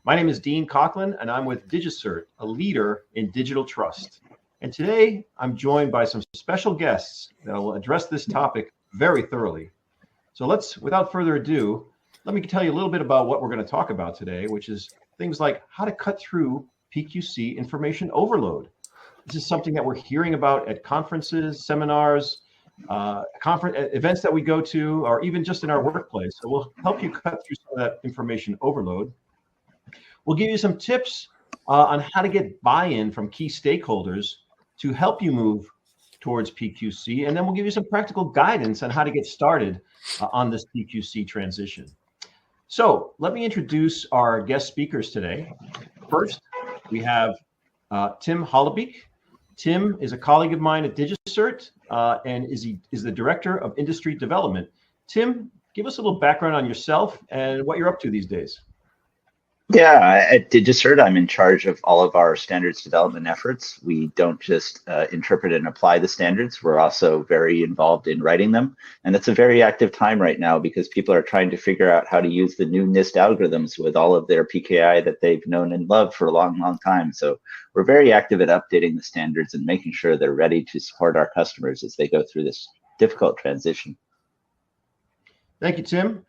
My name is Dean Coughlin, and I'm with Digicert, a leader in digital trust. And today, I'm joined by some special guests that will address this topic very thoroughly. So without further ado, let me tell you a little bit about what we're going to talk about today, which is things like how to cut through PQC information overload. This is something that we're hearing about at conferences, seminars, events that we go to, or even just in our workplace. So we'll help you cut through some of that information overload. We'll give you some tips on how to get buy-in from key stakeholders to help you move towards PQC. And then we'll give you some practical guidance on how to get started on this PQC transition. So let me introduce our guest speakers today. First, we have Tim Hollebeek. Tim is a colleague of mine at Digicert and is the Director of Industry Development. Tim, give us a little background on yourself and what you're up to these days. Yeah, at Digicert, I'm in charge of all of our standards development efforts. We don't just interpret and apply the standards, we're also very involved in writing them. And it's a very active time right now because people are trying to figure out how to use the new NIST algorithms with all of their PKI that they've known and loved for a long, long time. So we're very active at updating the standards and making sure they're ready to support our customers as they go through this difficult transition. Thank you, Tim.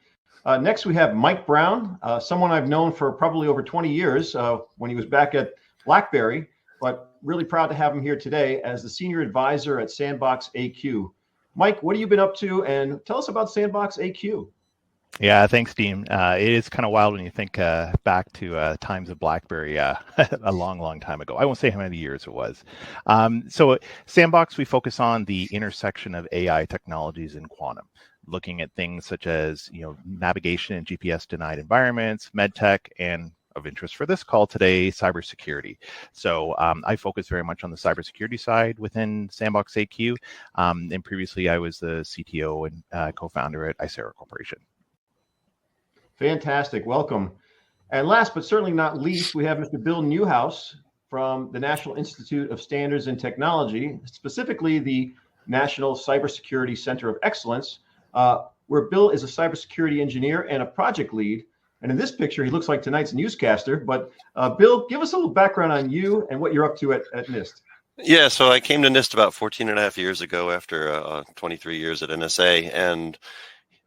Next, we have Mike Brown, someone I've known for probably over 20 years when he was back at BlackBerry, but really proud to have him here today as the Senior Advisor at Sandbox AQ. Mike, what have you been up to? And tell us about Sandbox AQ. Yeah, thanks, Dean. It is kind of wild when you think back to times of BlackBerry a long, long time ago. I won't say how many years it was. So Sandbox, we focus on the intersection of AI technologies and quantum, looking at things such as navigation in GPS denied environments, medtech, and of interest for this call today, cybersecurity. So I focus very much on the cybersecurity side within Sandbox AQ. And previously I was the CTO and co-founder at Icera Corporation. Fantastic, welcome. And last but certainly not least, we have Mr. Bill Newhouse from the National Institute of Standards and Technology, specifically the National Cybersecurity Center of Excellence, where Bill is a cybersecurity engineer and a project lead. And in this picture, he looks like tonight's newscaster. But Bill, give us a little background on you and what you're up to at NIST. Yeah, so I came to NIST about 14 and a half years ago after 23 years at NSA. And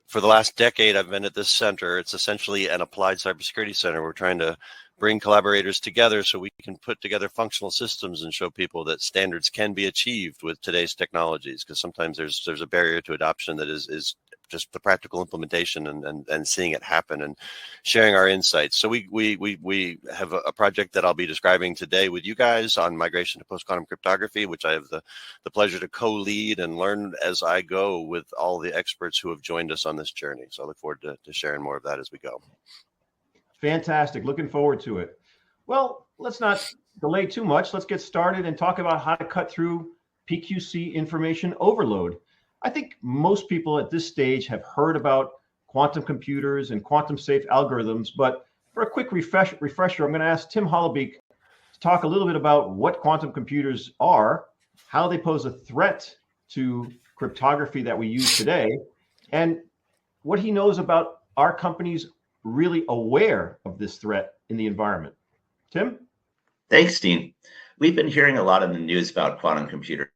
for the last decade, I've been at this center. It's essentially an applied cybersecurity center. We're trying to bring collaborators together so we can put together functional systems and show people that standards can be achieved with today's technologies, because sometimes there's a barrier to adoption that is just the practical implementation and seeing it happen and sharing our insights. So we have a project that I'll be describing today with you guys on migration to post-quantum cryptography, which I have the pleasure to co-lead and learn as I go with all the experts who have joined us on this journey. So I look forward to sharing more of that as we go. Fantastic. Looking forward to it. Well, let's not delay too much. Let's get started and talk about how to cut through PQC information overload. I think most people at this stage have heard about quantum computers and quantum safe algorithms, but for a quick refresher, I'm going to ask Tim Hollebeek to talk a little bit about what quantum computers are, how they pose a threat to cryptography that we use today, and what he knows about our companies really aware of this threat in the environment. Tim? Thanks, Dean. We've been hearing a lot in the news about quantum computers,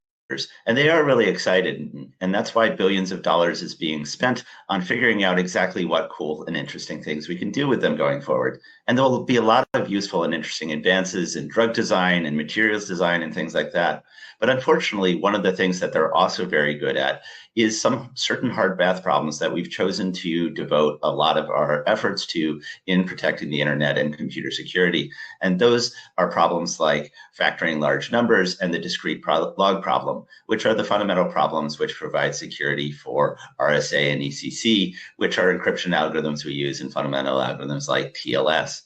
and they are really excited. And that's why billions of dollars is being spent on figuring out exactly what cool and interesting things we can do with them going forward. And there will be a lot of useful and interesting advances in drug design and materials design and things like that. But unfortunately, one of the things that they're also very good at is some certain hard math problems that we've chosen to devote a lot of our efforts to in protecting the internet and computer security. And those are problems like factoring large numbers and the discrete log problem, which are the fundamental problems which provide security for RSA and ECC, which are encryption algorithms we use in fundamental algorithms like TLS.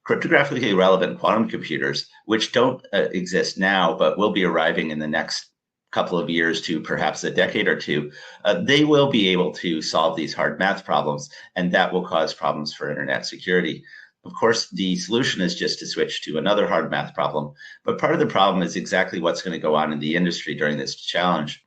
Cryptographically relevant quantum computers, which don't exist now, but will be arriving in the next couple of years to perhaps a decade or two, they will be able to solve these hard math problems, and that will cause problems for internet security. Of course, the solution is just to switch to another hard math problem, but part of the problem is exactly what's going to go on in the industry during this challenge.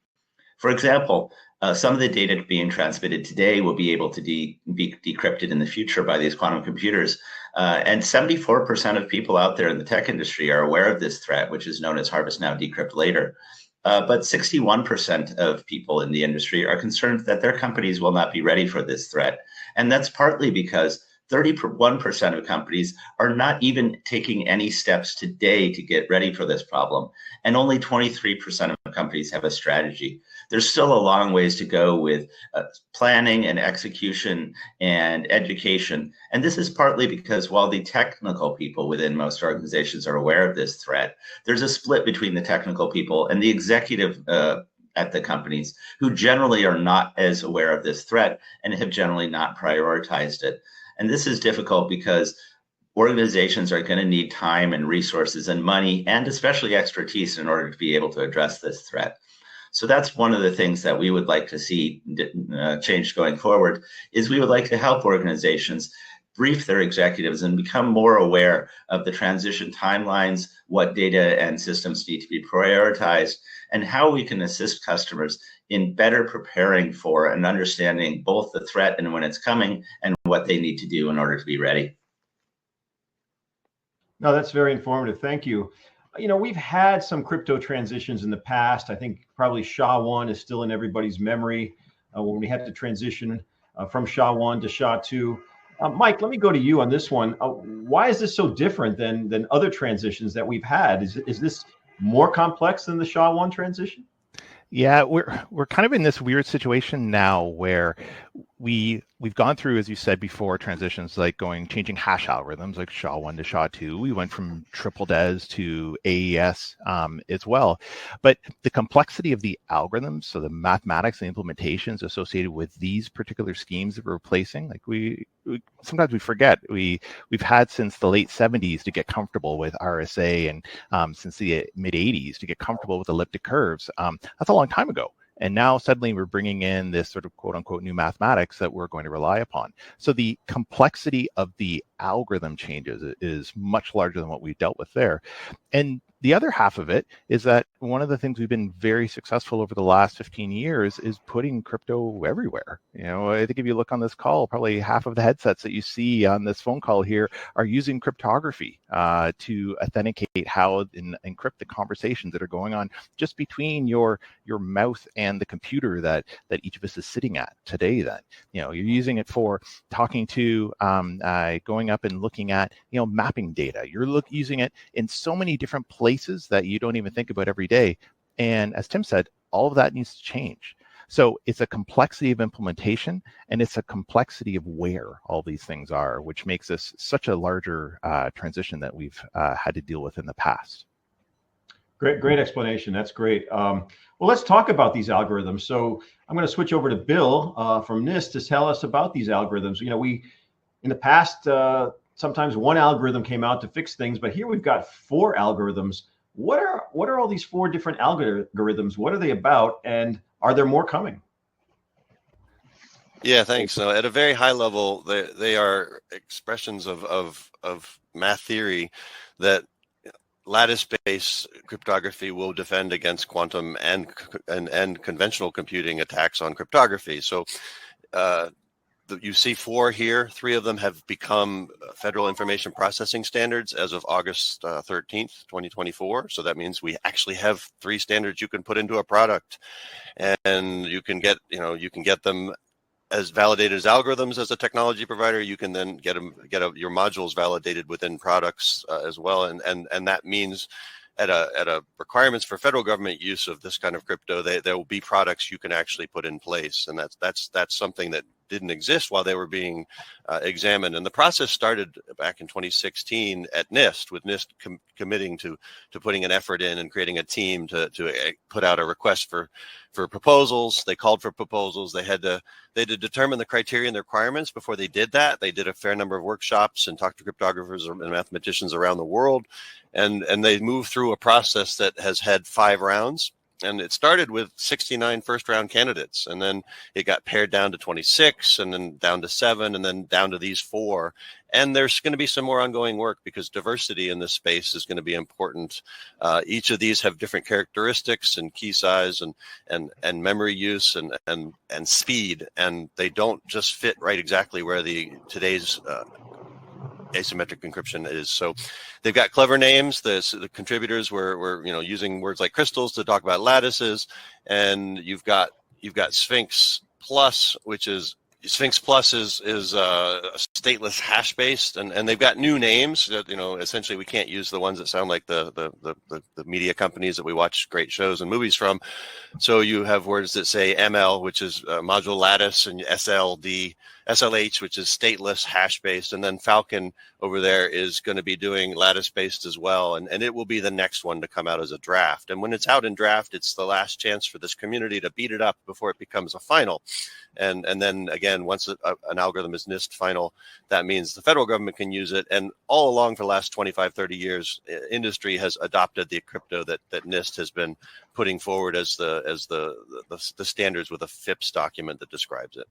For example, Some of the data being transmitted today will be able to be decrypted in the future by these quantum computers. And 74% of people out there in the tech industry are aware of this threat, which is known as harvest now, decrypt later. But 61% of people in the industry are concerned that their companies will not be ready for this threat. And that's partly because 31% of companies are not even taking any steps today to get ready for this problem. And only 23% of companies have a strategy. There's still a long ways to go with planning and execution and education. And this is partly because while the technical people within most organizations are aware of this threat, there's a split between the technical people and the executive at the companies who generally are not as aware of this threat and have generally not prioritized it. And this is difficult because organizations are going to need time and resources and money and especially expertise in order to be able to address this threat. So that's one of the things that we would like to see change going forward, is we would like to help organizations brief their executives and become more aware of the transition timelines, what data and systems need to be prioritized, and how we can assist customers in better preparing for and understanding both the threat and when it's coming and what they need to do in order to be ready. No, that's very informative. Thank you. You know, we've had some crypto transitions in the past. I think probably SHA-1 is still in everybody's memory when we had to transition from SHA-1 to SHA-2. Mike, let me go to you on this one. Why is this so different than other transitions that we've had? Is this more complex than the SHA-1 transition? Yeah, we're kind of in this weird situation now where we've gone through, as you said before, transitions like changing hash algorithms like SHA-1 to SHA-2. We went from triple DES to AES as well. But the complexity of the algorithms, so the mathematics and implementations associated with these particular schemes that we're replacing, like we sometimes we forget we've had since the late 70s to get comfortable with RSA, and since the mid 80s to get comfortable with elliptic curves. That's a long time ago. And now suddenly we're bringing in this sort of quote unquote new mathematics that we're going to rely upon. So the complexity of the algorithm changes is much larger than what we dealt with there. And the other half of it is that one of the things we've been very successful over the last 15 years is putting crypto everywhere. You know, I think if you look on this call, probably half of the headsets that you see on this phone call here are using cryptography to authenticate how and encrypt the conversations that are going on just between your mouth and the computer that each of us is sitting at today. Then, you know, you're using it for talking to, going up and looking at, you know, mapping data. You're using it in so many different places that you don't even think about every day. And as Tim said, all of that needs to change. So it's a complexity of implementation, and it's a complexity of where all these things are, which makes this such a larger transition that we've had to deal with in the past. Great explanation. That's great. Well, let's talk about these algorithms. So I'm going to switch over to Bill from NIST to tell us about these algorithms. You know, in the past, sometimes one algorithm came out to fix things, but here we've got 4 algorithms. What are all these 4 different algorithms? What are they about, and are there more coming? Yeah, thanks. So at a very high level, they are expressions of math theory that lattice-based cryptography will defend against quantum and conventional computing attacks on cryptography. So you see 4 here. 3 of them have become federal information processing standards as of August 13th, 2024. So that means we actually have 3 standards you can put into a product, and you can get them as validated as algorithms as a technology provider. You can then get your modules validated within products as well, and that means at a requirements for federal government use of this kind of crypto, there will be products you can actually put in place, and that's something that didn't exist while they were being examined. And the process started back in 2016 at NIST, with NIST committing to putting an effort in and creating a team to put out a request for proposals. They called for proposals. They had to determine the criteria and the requirements before they did that. They did a fair number of workshops and talked to cryptographers and mathematicians around the world. And they moved through a process that has had 5 rounds. And it started with 69 first-round candidates, and then it got pared down to 26, and then down to 7, and then down to these 4. And there's going to be some more ongoing work because diversity in this space is going to be important. Each of these have different characteristics and key size and memory use and speed, and they don't just fit right exactly where today's asymmetric encryption is. So they've got clever names. The contributors were using words like crystals to talk about lattices, and you've got Sphinx Plus, which is Sphinx Plus is stateless hash based, and they've got new names that essentially we can't use the ones that sound like the media companies that we watch great shows and movies from. So you have words that say ML, which is module lattice, and SLH, which is stateless hash based, and then Falcon over there is going to be doing lattice based as well, and it will be the next one to come out as a draft. And when it's out in draft, it's the last chance for this community to beat it up before it becomes a final. And then again, once an algorithm is NIST final, that means the federal government can use it. And all along for the last 25, 30 years, industry has adopted the crypto that NIST has been putting forward as the standards with a FIPS document that describes it.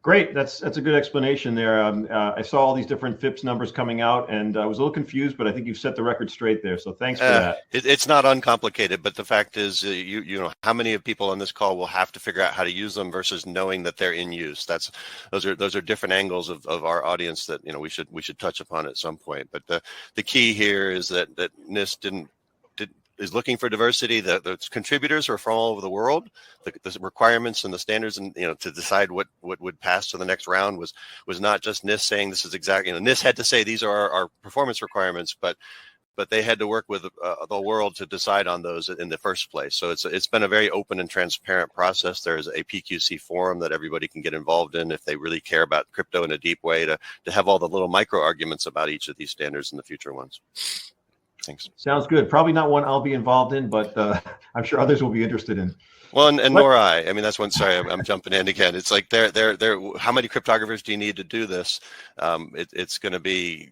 Great, that's a good explanation there. I saw all these different FIPS numbers coming out, and I was a little confused, but I think you've set the record straight there. So thanks for that. It's not uncomplicated, but the fact is, you know, how many people on this call will have to figure out how to use them versus knowing that they're in use. Those are different angles of our audience that we should touch upon at some point. But the key here is that NIST is looking for diversity. The contributors are from all over the world. The requirements and the standards, and to decide what would pass to the next round was not just NIST saying this is exactly. NIST had to say these are our performance requirements, but they had to work with the world to decide on those in the first place. So it's been a very open and transparent process. There's a PQC forum that everybody can get involved in if they really care about crypto in a deep way to have all the little micro arguments about each of these standards and the future ones. Thanks. Sounds good. Probably not one I'll be involved in, but I'm sure others will be interested in. Well, and nor I. I mean, that's one. Sorry, I'm jumping in again. It's like they're. How many cryptographers do you need to do this? It's going to be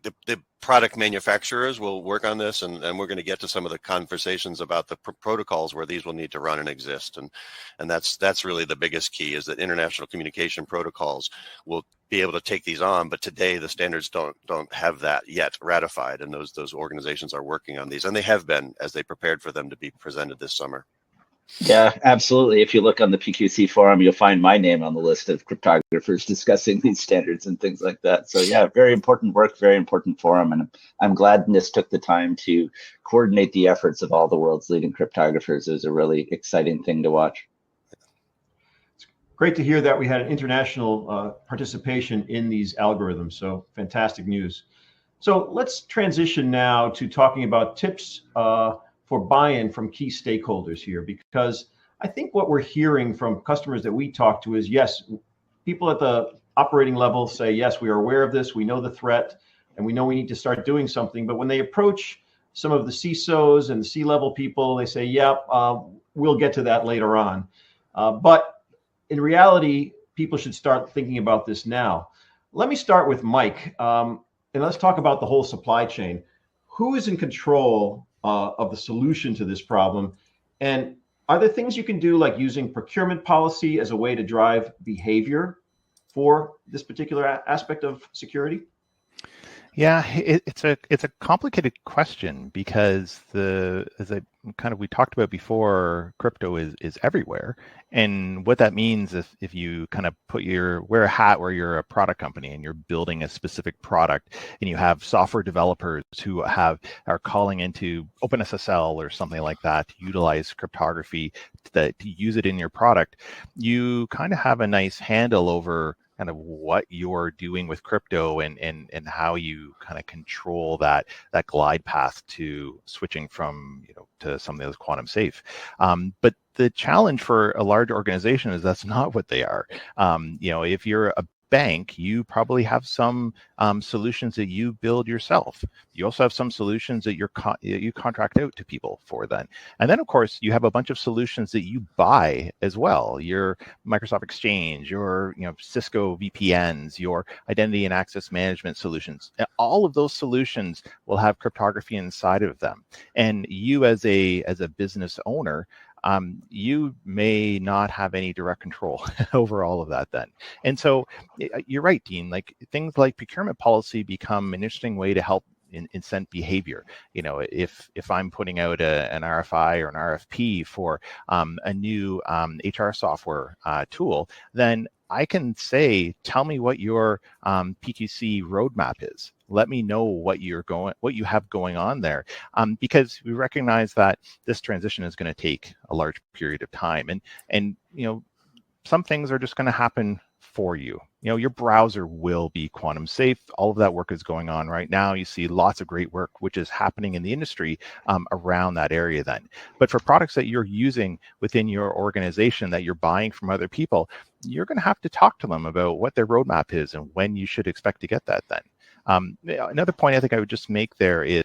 the product manufacturers will work on this, and we're going to get to some of the conversations about the protocols where these will need to run and exist, and that's really the biggest key, is that international communication protocols will be able to take these on. But today the standards don't have that yet ratified, and those organizations are working on these, and they have been as they prepared for them to be presented this summer. Yeah, absolutely. If you look on the PQC forum, you'll find my name on the list of cryptographers discussing these standards and things like that. So yeah, very important work, very important forum. And I'm glad NIST took the time to coordinate the efforts of all the world's leading cryptographers. It was a really exciting thing to watch. It's great to hear that we had an international participation in these algorithms. So fantastic news. So let's transition now to talking about tips for buy-in from key stakeholders here, because I think what we're hearing from customers that we talk to is, yes, people at the operating level say, yes, we are aware of this, we know the threat, and we know we need to start doing something. But when they approach some of the CISOs and the C-level people, they say, yeah, we'll get to that later on. But in reality, people should start thinking about this now. Let me start with Mike, and let's talk about the whole supply chain. Who is in control of the solution to this problem? And are there things you can do, like using procurement policy as a way to drive behavior for this particular aspect of security? Yeah, it's a complicated question, because we talked about before, crypto is everywhere. And what that means is, if you kind of wear a hat where you're a product company and you're building a specific product, and you have software developers who are calling into OpenSSL or something like that to utilize cryptography to use it in your product, you kind of have a nice handle over kind of what you're doing with crypto and how you kind of control that glide path to switching from to something that's quantum safe. But the challenge for a large organization is that's not what they are. If you're a bank, you probably have some solutions that you build yourself. You also have some solutions that you contract out to people for then. And then, of course, you have a bunch of solutions that you buy as well. Your Microsoft Exchange, your Cisco VPNs, your identity and access management solutions. All of those solutions will have cryptography inside of them. And you as a business owner, you may not have any direct control over all of that then. And so you're right, Dean, like things like procurement policy become an interesting way to help incent behavior. If I'm putting out an RFI or an RFP for a new HR software tool, then I can say, tell me what your PQC roadmap is. Let me know what you have going on there, because we recognize that this transition is going to take a large period of time, and some things are just going to happen for you. Your browser will be quantum safe. All of that work is going on right now. You see lots of great work which is happening in the industry around that area then. But for products that you're using within your organization that you're buying from other people, you're going to have to talk to them about what their roadmap is and when you should expect to get that then. Another point I think I would just make there is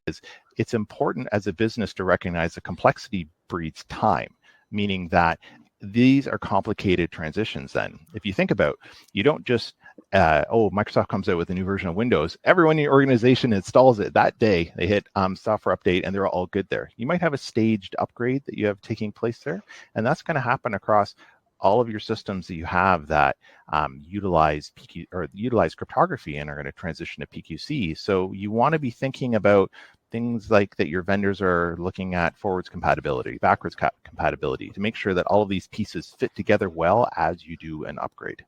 it's important as a business to recognize that complexity breeds time, meaning that these are complicated transitions then. If you think about, you don't just, Microsoft comes out with a new version of Windows, everyone in your organization installs it that day, they hit software update and they're all good there. You might have a staged upgrade that you have taking place there, and that's going to happen across all of your systems that you have that utilize cryptography and are going to transition to PQC. So you want to be thinking about things like that your vendors are looking at forwards compatibility, backwards compatibility, to make sure that all of these pieces fit together well as you do an upgrade.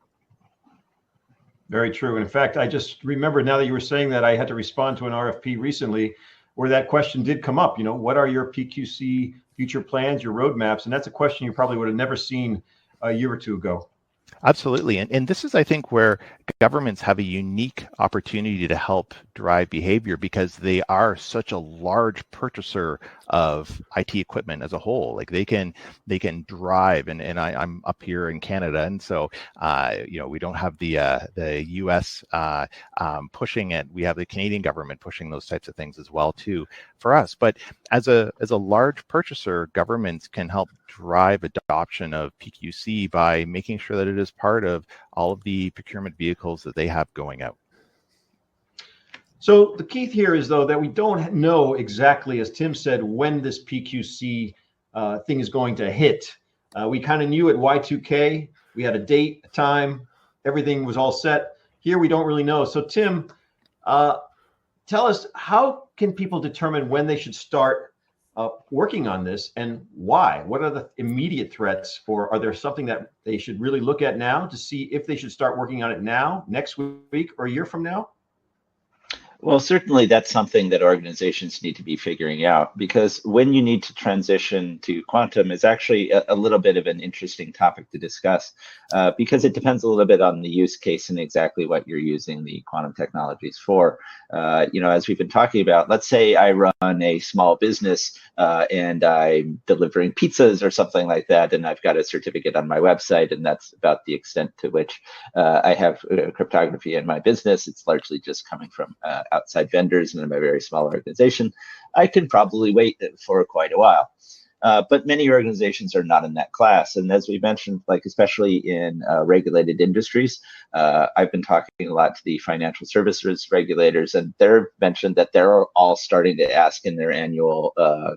Very true. And in fact, I just remembered now that you were saying that, I had to respond to an RFP recently where that question did come up. What are your PQC future plans, your roadmaps? And that's a question you probably would have never seen a year or two ago. Absolutely. And this is, I think, where governments have a unique opportunity to help drive behavior, because they are such a large purchaser of IT equipment as a whole. Like they can drive, and I'm up here in Canada, and so we don't have the US pushing it. We have the Canadian government pushing those types of things as well too for us. But as a large purchaser, governments can help drive adoption of PQC by making sure that it is part of all of the procurement vehicles that they have going out. So the key here is, though, that we don't know exactly, as Tim said, when this PQC thing is going to hit. We kind of knew at Y2K, we had a date, a time, everything was all set. Here we don't really know. So Tim, tell us, how can people determine when they should start working on this, and why? What are the immediate threats are there something that they should really look at now to see if they should start working on it now, next week, or a year from now? Well, certainly that's something that organizations need to be figuring out, because when you need to transition to quantum is actually a little bit of an interesting topic to discuss, because it depends a little bit on the use case and exactly what you're using the quantum technologies for. As we've been talking about, let's say I run a small business and I'm delivering pizzas or something like that, and I've got a certificate on my website, and that's about the extent to which I have cryptography in my business. It's largely just coming from outside vendors, and I'm a very small organization. I can probably wait for quite a while. But many organizations are not in that class. And as we mentioned, like especially in regulated industries, I've been talking a lot to the financial services regulators, and they've mentioned that they're all starting to ask in their annual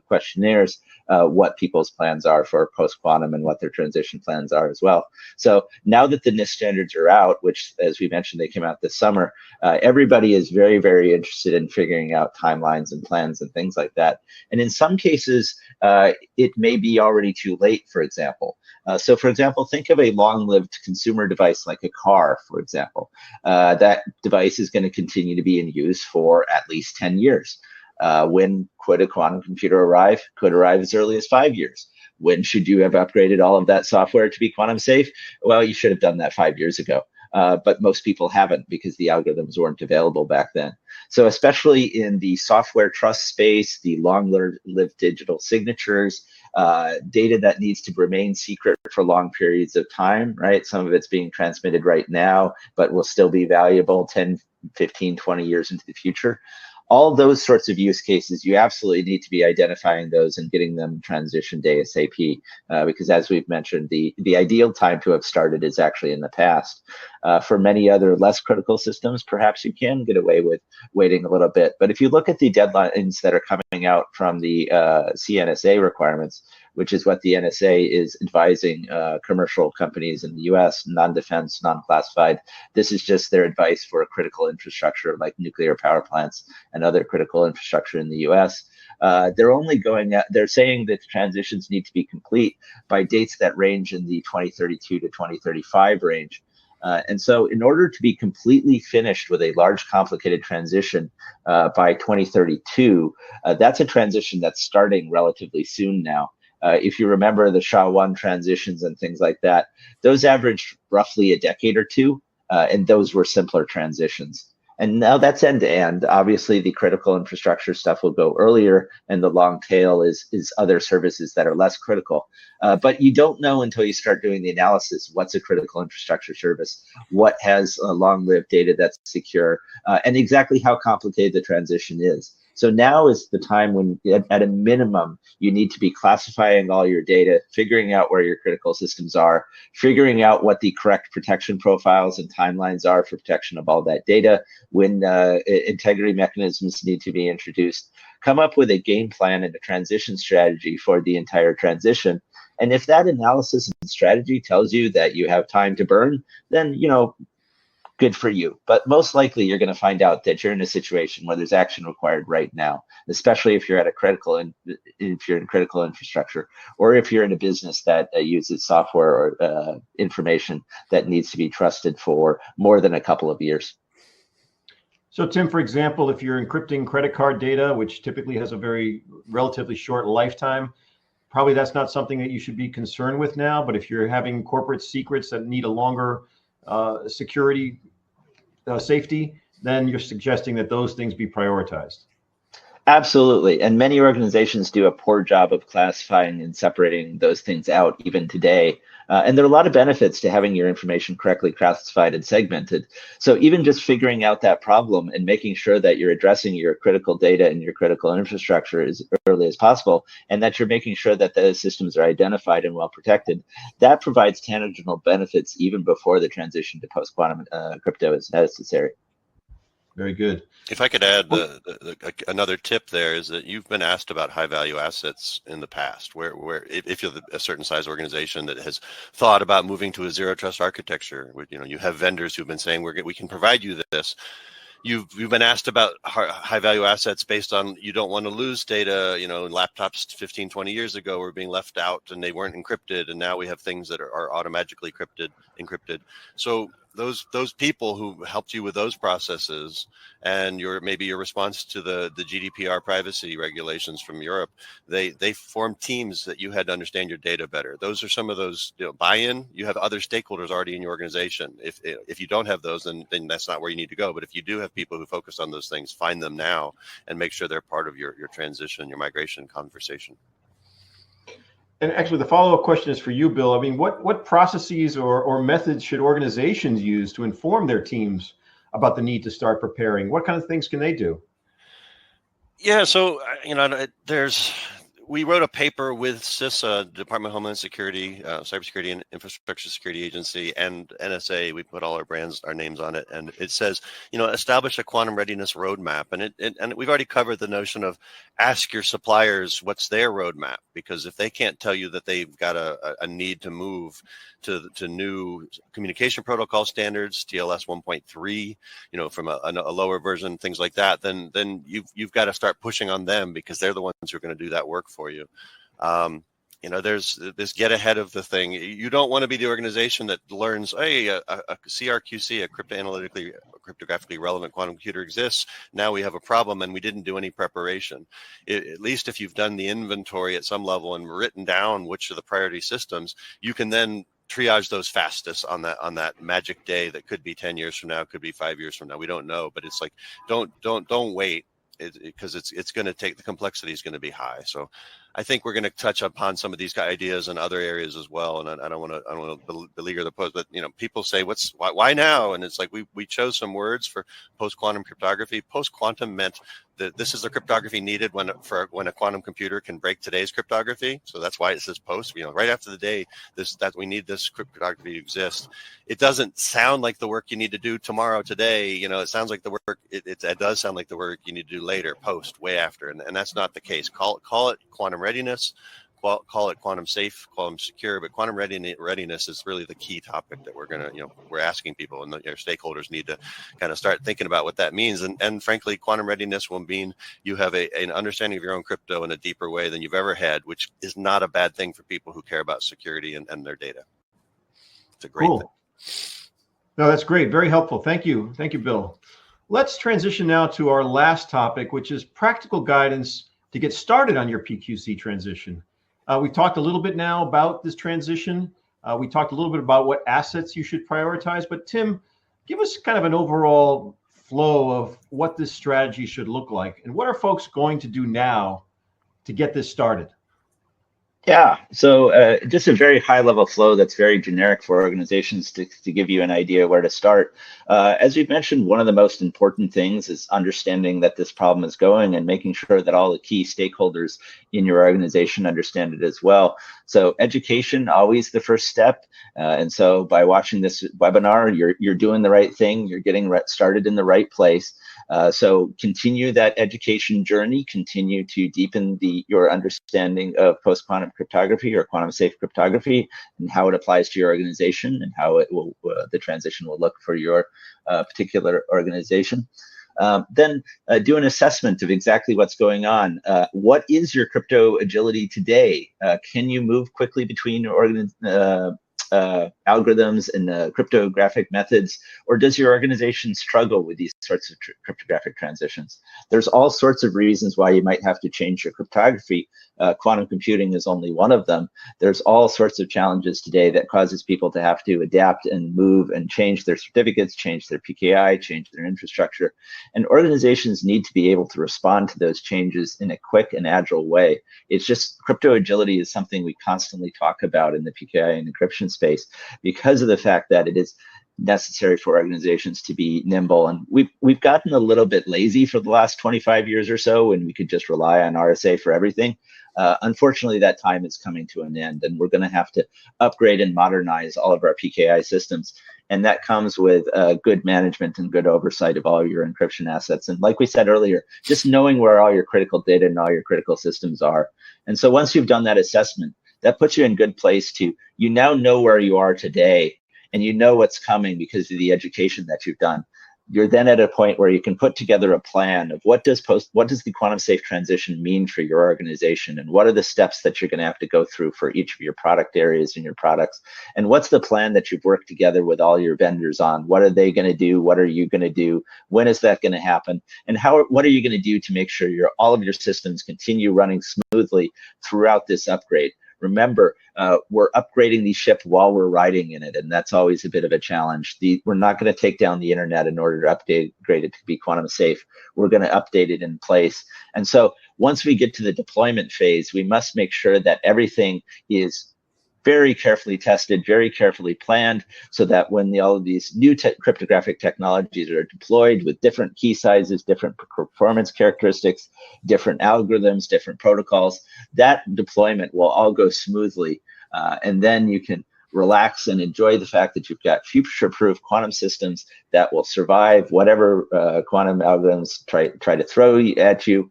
questionnaires what people's plans are for post-quantum and what their transition plans are as well. So now that the NIST standards are out, which, as we mentioned, they came out this summer, everybody is very, very interested in figuring out timelines and plans and things like that. And in some cases, it may be already too late, for example. So for example, think of a long-lived consumer device like a car, for example. That device is going to continue to be in use for at least 10 years. When could a quantum computer arrive? Could arrive as early as 5 years. When should you have upgraded all of that software to be quantum safe? Well, you should have done that 5 years ago. But most people haven't, because the algorithms weren't available back then. So especially in the software trust space, the long-lived digital signatures, data that needs to remain secret for long periods of time, right? Some of it's being transmitted right now, but will still be valuable 10, 15, 20 years into the future. All those sorts of use cases, you absolutely need to be identifying those and getting them transitioned ASAP, because as we've mentioned, the ideal time to have started is actually in the past. For many other less critical systems, perhaps you can get away with waiting a little bit. But if you look at the deadlines that are coming out from the CNSA requirements, which is what the NSA is advising commercial companies in the US, non-defense, non-classified. This is just their advice for critical infrastructure like nuclear power plants and other critical infrastructure in the US. They're saying that transitions need to be complete by dates that range in the 2032 to 2035 range. And so in order to be completely finished with a large, complicated transition by 2032, that's a transition that's starting relatively soon now. If you remember the SHA-1 transitions and things like that, those averaged roughly a decade or two, and those were simpler transitions. And now that's end to end. Obviously, the critical infrastructure stuff will go earlier, and the long tail is other services that are less critical. But you don't know until you start doing the analysis what's a critical infrastructure service, what has long-lived data that's secure, and exactly how complicated the transition is. So now is the time when, at a minimum, you need to be classifying all your data, figuring out where your critical systems are, figuring out what the correct protection profiles and timelines are for protection of all that data, when integrity mechanisms need to be introduced. Come up with a game plan and a transition strategy for the entire transition. And if that analysis and strategy tells you that you have time to burn, then, good for you. But most likely you're going to find out that you're in a situation where there's action required right now, especially if you're at if you're in critical infrastructure, or if you're in a business that uses software or information that needs to be trusted for more than a couple of years. So Tim, for example, if you're encrypting credit card data, which typically has a very relatively short lifetime, probably that's not something that you should be concerned with now. But if you're having corporate secrets that need a longer security safety, then you're suggesting that those things be prioritized. Absolutely. And many organizations do a poor job of classifying and separating those things out even today. And there are a lot of benefits to having your information correctly classified and segmented. So even just figuring out that problem and making sure that you're addressing your critical data and your critical infrastructure as early as possible, and that you're making sure that those systems are identified and well protected, that provides tangible benefits even before the transition to post-quantum crypto is necessary. Very good. If I could add another tip there is that you've been asked about high value assets in the past, where if you're a certain size organization that has thought about moving to a zero trust architecture, you have vendors who've been saying we can provide you this. You've been asked about high value assets based on you don't want to lose data. Laptops 15, 20 years ago were being left out and they weren't encrypted, and now we have things that are automatically encrypted. So those people who helped you with those processes and maybe your response to the GDPR privacy regulations from Europe, they formed teams that you had to understand your data better. Those are some of those buy-in. You have other stakeholders already in your organization. If you don't have those, then that's not where you need to go. But if you do have people who focus on those things, find them now and make sure they're part of your transition, your migration conversation. And actually, the follow-up question is for you, Bill. I mean, what processes or methods should organizations use to inform their teams about the need to start preparing? What kind of things can they do? Yeah, so we wrote a paper with CISA, Department of Homeland Security, Cybersecurity and Infrastructure Security Agency, and NSA. We put all our names on it, and it says, establish a quantum readiness roadmap. And we've already covered the notion of ask your suppliers what's their roadmap, because if they can't tell you that they've got a need to move to new communication protocol standards, TLS 1.3, from a lower version, things like that, then you've got to start pushing on them, because they're the ones who are going to do that work for you. There's this get ahead of the thing. You don't want to be the organization that learns, hey, a CRQC, a cryptographically relevant quantum computer exists. Now we have a problem and we didn't do any preparation. At least if you've done the inventory at some level and written down which are the priority systems, you can then triage those fastest on that magic day that could be 10 years from now, could be 5 years from now. We don't know, but it's like, don't wait. Because it's going to take, the complexity is going to be high. So I think we're going to touch upon some of these ideas in other areas as well. And I don't want to beleaguer the post, but people say, why now? And it's like we chose some words for post-quantum cryptography. Post-quantum meant that this is the cryptography needed when a quantum computer can break today's cryptography. So that's why it says post. Right after the day that we need this cryptography to exist. It doesn't sound like the work you need to do tomorrow, today. It sounds like the work. It does sound like the work you need to do later, post, way after, and that's not the case. Call it quantum readiness, call it quantum safe, quantum secure, but quantum readiness is really the key topic that we're asking people, and your stakeholders need to kind of start thinking about what that means. And frankly, quantum readiness will mean you have an understanding of your own crypto in a deeper way than you've ever had, which is not a bad thing for people who care about security and their data. It's a great thing. No, that's great. Very helpful. Thank you. Thank you, Bill. Let's transition now to our last topic, which is practical guidance to get started on your PQC transition. We talked a little bit now about this transition. We talked a little bit about what assets you should prioritize, but Tim, give us kind of an overall flow of what this strategy should look like, and what are folks going to do now to get this started? Yeah, so just a very high level flow that's very generic for organizations to give you an idea where to start. As we've mentioned, one of the most important things is understanding that this problem is going and making sure that all the key stakeholders in your organization understand it as well. So education, always the first step. And so by watching this webinar, you're doing the right thing, you're getting started in the right place. So continue that education journey, continue to deepen your understanding of post-quantum cryptography or quantum safe cryptography and how it applies to your organization and how it will the transition will look for your particular organization. Then do an assessment of exactly what's going on. What is your crypto agility today? Can you move quickly between algorithms and cryptographic methods, or does your organization struggle with these sorts of cryptographic transitions? There's all sorts of reasons why you might have to change your cryptography. Quantum computing is only one of them. There's all sorts of challenges today that causes people to have to adapt and move and change their certificates, change their PKI, change their infrastructure. And organizations need to be able to respond to those changes in a quick and agile way. It's just crypto agility is something we constantly talk about in the PKI and encryption space because of the fact that it is necessary for organizations to be nimble. And we've gotten a little bit lazy for the last 25 years or so, and we could just rely on RSA for everything. Unfortunately, that time is coming to an end, and we're going to have to upgrade and modernize all of our PKI systems. And that comes with good management and good oversight of all your encryption assets. And like we said earlier, just knowing where all your critical data and all your critical systems are. And so once you've done that assessment, that puts you in good place you now know where you are today, and you know what's coming because of the education that you've done. You're then at a point where you can put together a plan of what does the quantum safe transition mean for your organization, and what are the steps that you're going to have to go through for each of your product areas and your products, and what's the plan that you've worked together with all your vendors on. What are they going to do? What are you going to do? When is that going to happen? And what are you going to do to make sure all of your systems continue running smoothly throughout this upgrade? Remember, we're upgrading the ship while we're riding in it, and that's always a bit of a challenge. We're not going to take down the internet in order to upgrade it to be quantum safe. We're going to update it in place. And so once we get to the deployment phase, we must make sure that everything is very carefully tested, very carefully planned, so that when all of these new cryptographic technologies are deployed with different key sizes, different performance characteristics, different algorithms, different protocols, that deployment will all go smoothly. And then you can relax and enjoy the fact that you've got future-proof quantum systems that will survive whatever quantum algorithms try to throw at you.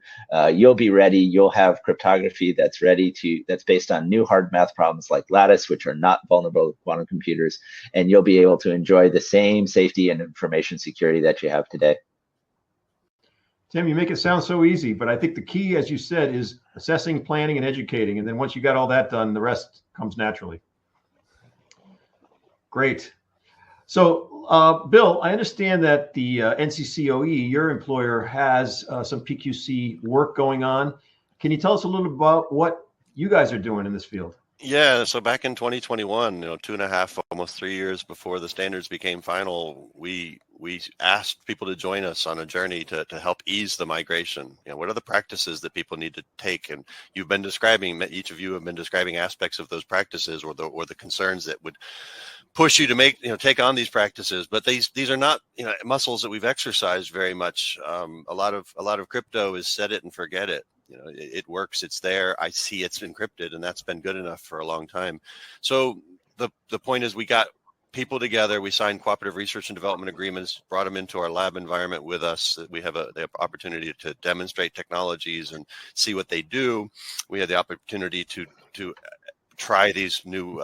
You'll be ready. You'll have cryptography that's based on new hard math problems like Lattice, which are not vulnerable to quantum computers, and you'll be able to enjoy the same safety and information security that you have today. Tim, you make it sound so easy, but I think the key, as you said, is assessing, planning, and educating. And then once you got all that done, the rest comes naturally. Great. So, Bill, I understand that the NCCOE, your employer, has some PQC work going on. Can you tell us a little bit about what you guys are doing in this field? Yeah, so back in 2021, 2.5, almost 3 years before the standards became final, we asked people to join us on a journey to help ease the migration. What are the practices that people need to take? And you've been describing, each of you have been describing aspects of those practices or the concerns that would push you to take on these practices. But these are not muscles that we've exercised very much. A lot of crypto is set it and forget it. It works, it's there, I see it's encrypted, and that's been good enough for a long time. So the point is, we got people together, we signed cooperative research and development agreements, brought them into our lab environment with us. They have opportunity to demonstrate technologies and see what they do. We had the opportunity to try these new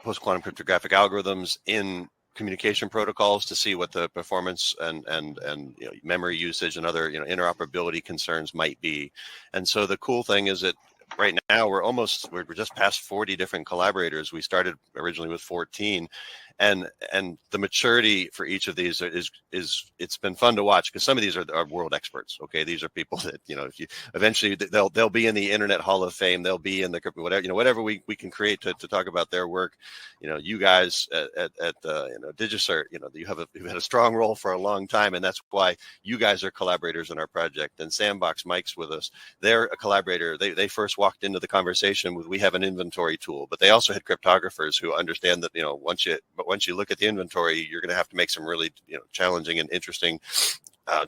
post-quantum cryptographic algorithms in communication protocols to see what the performance and memory usage and other interoperability concerns might be. And so the cool thing is that right now we're just past 40 different collaborators. We started originally with 14, and the maturity for each of these is it's been fun to watch, because some of these are world experts. Okay, these are people that if you eventually they'll be in the Internet Hall of Fame, they'll be in the whatever we can create to talk about their work. You guys at Digicert, you've had a strong role for a long time, and that's why you guys are collaborators in our project. And Sandbox, Mike's with us. They're a collaborator. They first walked into the conversation with, we have an inventory tool, but they also had cryptographers who understand that once you look at the inventory, you're going to have to make some really challenging and interesting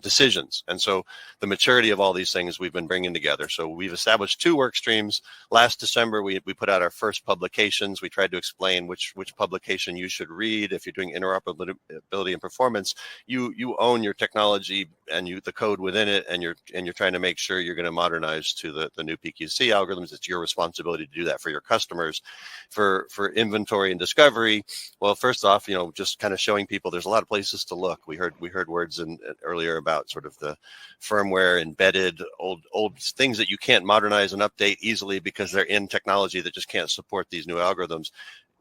decisions. And so the maturity of all these things we've been bringing together. So we've established 2 work streams. Last December, we put out our first publications. We tried to explain which publication you should read. If you're doing interoperability and performance, you own your technology and the code within it, and you're trying to make sure you're going to modernize to the new PQC algorithms. It's your responsibility to do that for your customers. For inventory and discovery, well, first off, just kind of showing people there's a lot of places to look. We heard words earlier about sort of the firmware embedded old things that you can't modernize and update easily because they're in technology that just can't support these new algorithms.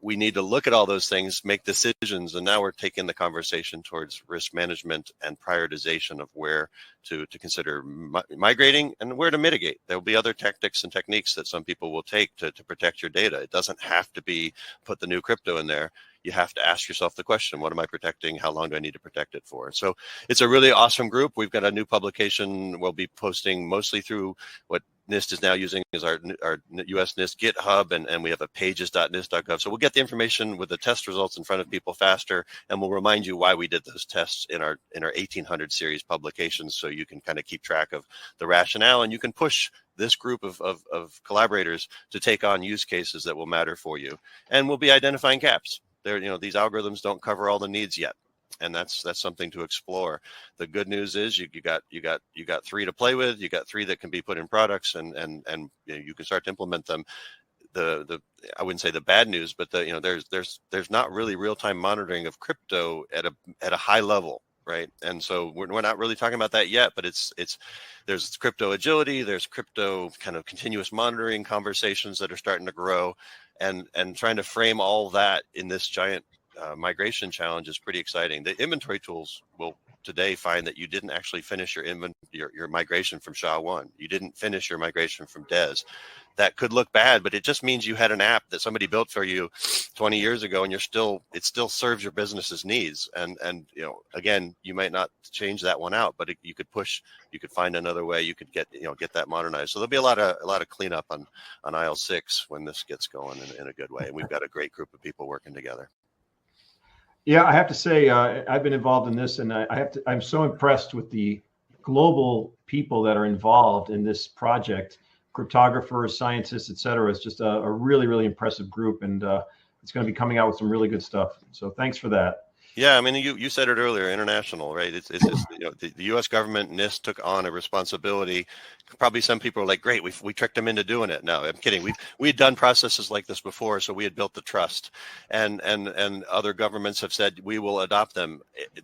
We need to look at all those things, make decisions, and now we're taking the conversation towards risk management and prioritization of where to consider migrating and where to mitigate. There will be other tactics and techniques that some people will take to protect your data. It doesn't have to be put the new crypto in there. You have to ask yourself the question, what am I protecting? How long do I need to protect it for? So it's a really awesome group. We've got a new publication we'll be posting mostly through what NIST is now using as our US NIST GitHub, and we have a pages.nist.gov. So we'll get the information with the test results in front of people faster, and we'll remind you why we did those tests in our 1800 series publications, so you can kind of keep track of the rationale, and you can push this group of collaborators to take on use cases that will matter for you. And we'll be identifying gaps. These algorithms don't cover all the needs yet, and that's something to explore. The good news is you got 3 to play with. You got 3 that can be put in products, and you can start to implement them. I wouldn't say the bad news, but there's not really real-time monitoring of crypto at a high level, right? And so we're not really talking about that yet, but there's crypto agility, there's crypto kind of continuous monitoring conversations that are starting to grow, and trying to frame all that in this giant migration challenge is pretty exciting. The inventory tools will today find that you didn't actually finish your migration from SHA-1. You didn't finish your migration from DES. That could look bad, but it just means you had an app that somebody built for you 20 years ago, and it still serves your business's needs. And again, you might not change that one out, but you could find another way. You could get that modernized. So there'll be a lot of cleanup on aisle 6 when this gets going in a good way. And we've got a great group of people working together. Yeah, I have to say, I've been involved in this, and I'm so impressed with the global people that are involved in this project. Cryptographers, scientists, et cetera. It's just a really, really impressive group, and it's going to be coming out with some really good stuff. So thanks for that. Yeah, I mean, you said it earlier, international, right? It's the U.S. government, NIST took on a responsibility. Probably some people are like, great, we tricked them into doing it. No, I'm kidding. We had done processes like this before, so we had built the trust, and other governments have said we will adopt them.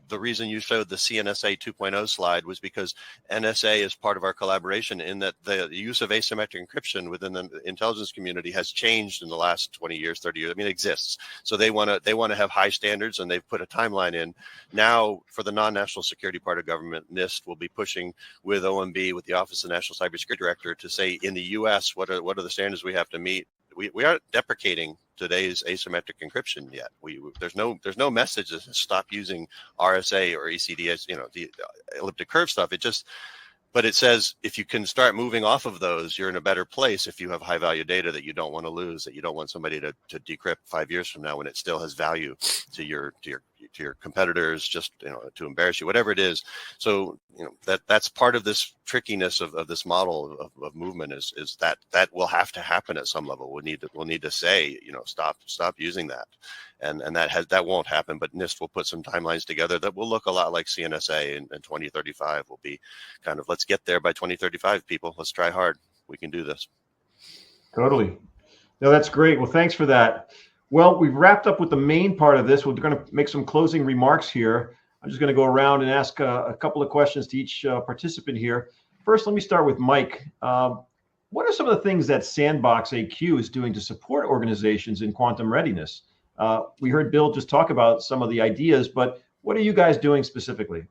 The reason you showed the CNSA 2.0 slide was because NSA is part of our collaboration in that the use of asymmetric encryption within the intelligence community has changed in the last 20 years, 30 years. I mean, it exists. So they want to have high standards, and they've put a timeline in. Now, for the non-national security part of government, NIST will be pushing with OMB, with the Office of National Cybersecurity Director, to say in the U.S. what are the standards we have to meet we aren't deprecating today's asymmetric encryption yet. There's no message that says stop using RSA or ECDS, the elliptic curve stuff. But it says if you can start moving off of those, you're in a better place if you have high value data that you don't want to lose, that you don't want somebody to decrypt 5 years from now when it still has value to your competitors, just to embarrass you, whatever it is. So that's part of this trickiness of this model of movement is that will have to happen at some level. We'll need to say, stop using that. And that won't happen, but NIST will put some timelines together that will look a lot like CNSA in 2035. Will be kind of, let's get there by 2035, people. Let's try hard. We can do this. Totally. No, that's great. Well, thanks for that. Well, we've wrapped up with the main part of this. We're going to make some closing remarks here. I'm just going to go around and ask a couple of questions to each participant here. First, let me start with Mike. What are some of the things that Sandbox AQ is doing to support organizations in quantum readiness? We heard Bill just talk about some of the ideas, but what are you guys doing specifically?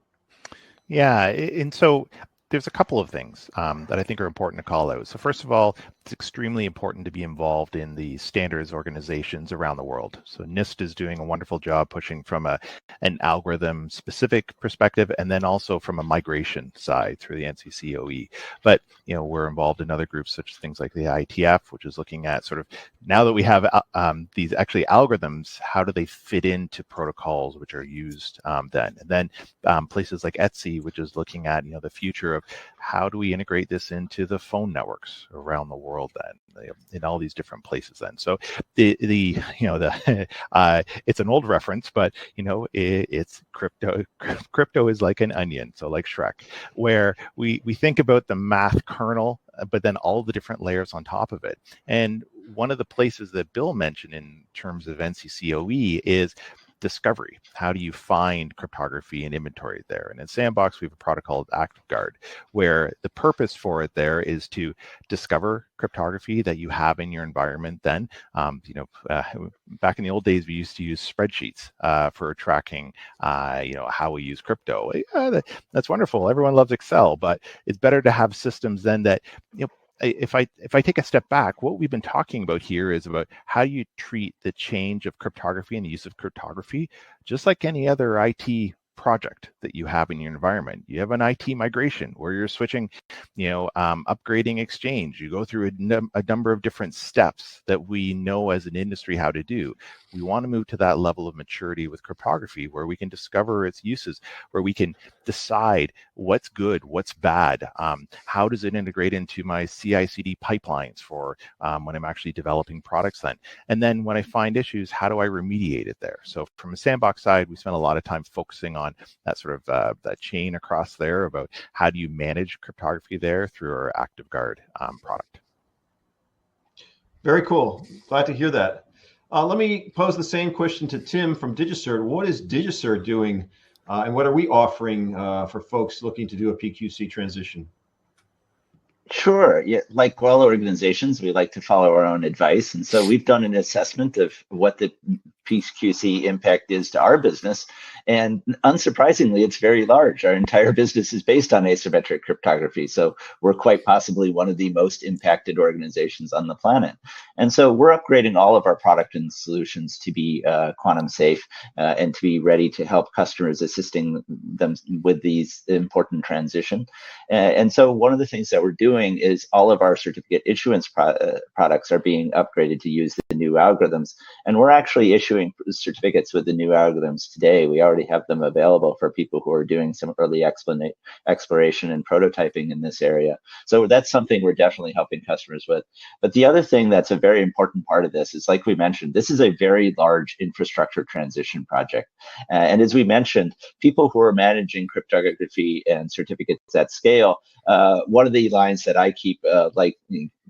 Yeah, and so there's a couple of things that I think are important to call out. So first of all, it's extremely important to be involved in the standards organizations around the world. So NIST is doing a wonderful job pushing from an algorithm specific perspective, and then also from a migration side through the NCCOE. But we're involved in other groups such as things like the ITF, which is looking at sort of, now that we have these actually algorithms, how do they fit into protocols which are used then? And then places like ETSI, which is looking at the future of how do we integrate this into the phone networks around the world then, in all these different places then. So it's an old reference, but it's crypto. Crypto is like an onion, so like Shrek, where we think about the math kernel, but then all the different layers on top of it. And one of the places that Bill mentioned in terms of NCCOE is discovery. How do you find cryptography and inventory there? And in Sandbox, we have a product called ActiveGuard, where the purpose for it there is to discover cryptography that you have in your environment. Then, back in the old days, we used to use spreadsheets for tracking, how we use crypto. That's wonderful. Everyone loves Excel, but it's better to have systems then that, if I take a step back, what we've been talking about here is about how you treat the change of cryptography and the use of cryptography, just like any other IT project that you have in your environment. You have an IT migration where you're switching, upgrading Exchange. You go through a number of different steps that we know as an industry how to do. We want to move to that level of maturity with cryptography where we can discover its uses, where we can decide what's good, what's bad, how does it integrate into my CI/CD pipelines for when I'm actually developing products then. And then when I find issues, how do I remediate it there? So from a Sandbox side, we spend a lot of time focusing on that sort of that chain across there about how do you manage cryptography there through our ActiveGuard product. Very cool. Glad to hear that. Let me pose the same question to Tim from Digicert. What is Digicert doing and what are we offering for folks looking to do a PQC transition? Sure. Yeah, like all organizations, we like to follow our own advice. And so we've done an assessment of what the PQC impact is to our business. And unsurprisingly, it's very large. Our entire business is based on asymmetric cryptography. So we're quite possibly one of the most impacted organizations on the planet. And so we're upgrading all of our product and solutions to be quantum safe and to be ready to help customers, assisting them with these important transition. And so one of the things that we're doing is all of our certificate issuance products are being upgraded to use the new algorithms. And we're actually issuing certificates with the new algorithms today. We already have them available for people who are doing some early exploration and prototyping in this area. So that's something we're definitely helping customers with. But the other thing that's a very important part of this is, like we mentioned, this is a very large infrastructure transition project. And as we mentioned, people who are managing cryptography and certificates at scale, one of the lines that I keep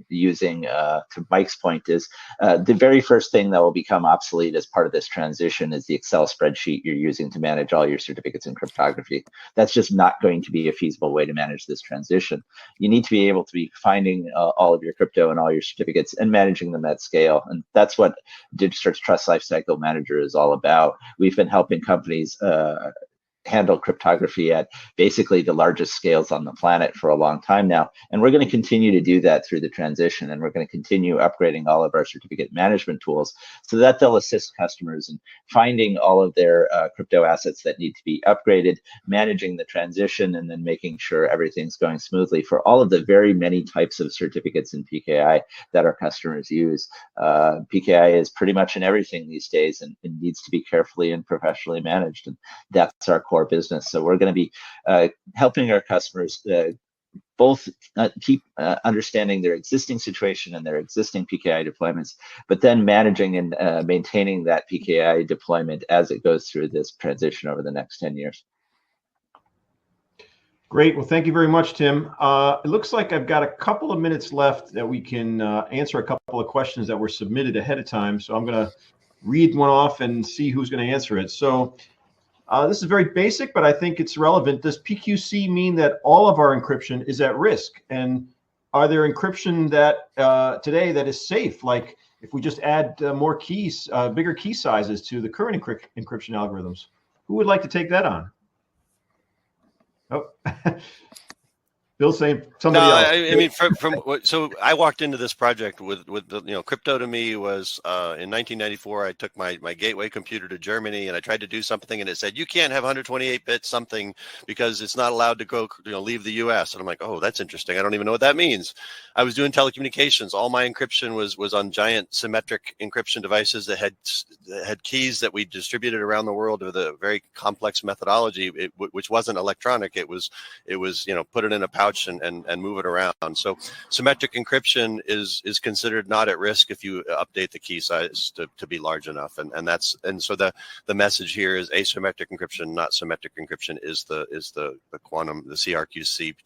using to Mike's point is the very first thing that will become obsolete as part of this transition is the Excel spreadsheet you're using to manage all your certificates in cryptography. That's just not going to be a feasible way to manage this transition. You need to be able to be finding all of your crypto and all your certificates and managing them at scale. And that's what Digicert's Trust Lifecycle Manager is all about. We've been helping companies handle cryptography at basically the largest scales on the planet for a long time now. And we're going to continue to do that through the transition. And we're going to continue upgrading all of our certificate management tools so that they'll assist customers in finding all of their crypto assets that need to be upgraded, managing the transition, and then making sure everything's going smoothly for all of the very many types of certificates in PKI that our customers use. PKI is pretty much in everything these days, and it needs to be carefully and professionally managed. And that's our core business. So we're going to be helping our customers both keep understanding their existing situation and their existing PKI deployments, but then managing and maintaining that PKI deployment as it goes through this transition over the next 10 years. Great. Well, thank you very much, Tim. It looks like I've got a couple of minutes left that we can answer a couple of questions that were submitted ahead of time. So I'm going to read one off and see who's going to answer it. So this is very basic, but I think it's relevant. Does PQC mean that all of our encryption is at risk? And are there encryption that today that is safe? Like if we just add more keys, bigger key sizes to the current encryption algorithms? Who would like to take that on? Oh, Bill's saying somebody else. I mean, so I walked into this project with the, crypto to me was in 1994. I took my gateway computer to Germany and I tried to do something and it said you can't have 128-bit something because it's not allowed to go leave the U.S. And I'm like, oh, that's interesting. I don't even know what that means. I was doing telecommunications. All my encryption was on giant symmetric encryption devices that had keys that we distributed around the world with a very complex methodology, which wasn't electronic. It was put it in a pouch and move it around. So symmetric encryption is considered not at risk if you update the key size to be large enough. And so the message here is asymmetric encryption, not symmetric encryption, is the quantum, the CRQC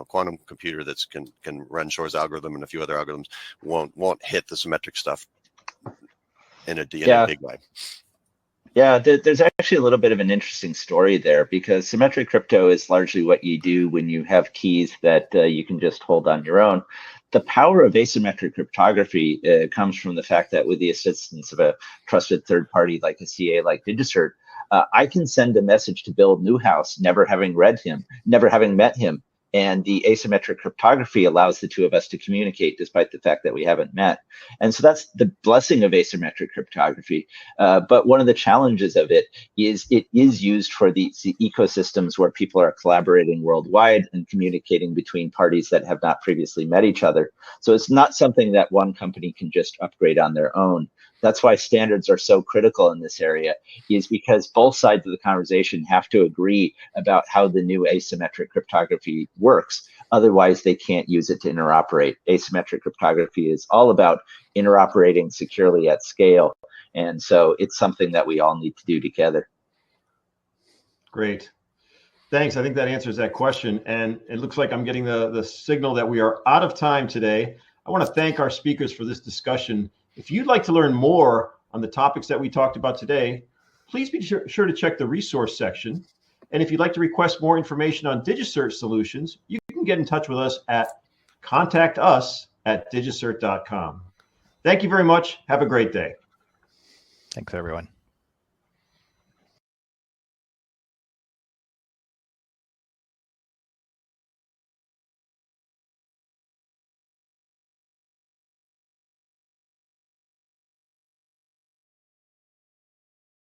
quantum computer that can run Shor's algorithm and a few other algorithms won't hit the symmetric stuff in a big way. Yeah, there's actually a little bit of an interesting story there because symmetric crypto is largely what you do when you have keys that you can just hold on your own. The power of asymmetric cryptography comes from the fact that with the assistance of a trusted third party like a CA like Digicert, I can send a message to Bill Newhouse, never having read him, never having met him. And the asymmetric cryptography allows the two of us to communicate despite the fact that we haven't met. And so that's the blessing of asymmetric cryptography. But one of the challenges of it is used for the ecosystems where people are collaborating worldwide and communicating between parties that have not previously met each other. So it's not something that one company can just upgrade on their own. That's why standards are so critical in this area, is because both sides of the conversation have to agree about how the new asymmetric cryptography works. Otherwise, they can't use it to interoperate. Asymmetric cryptography is all about interoperating securely at scale. And so it's something that we all need to do together. Great. Thanks. I think that answers that question. And it looks like I'm getting the signal that we are out of time today. I want to thank our speakers for this discussion. If you'd like to learn more on the topics that we talked about today, please be sure to check the resource section. And if you'd like to request more information on Digicert solutions, you can get in touch with us at contactus@digicert.com. Thank you very much. Have a great day. Thanks, everyone.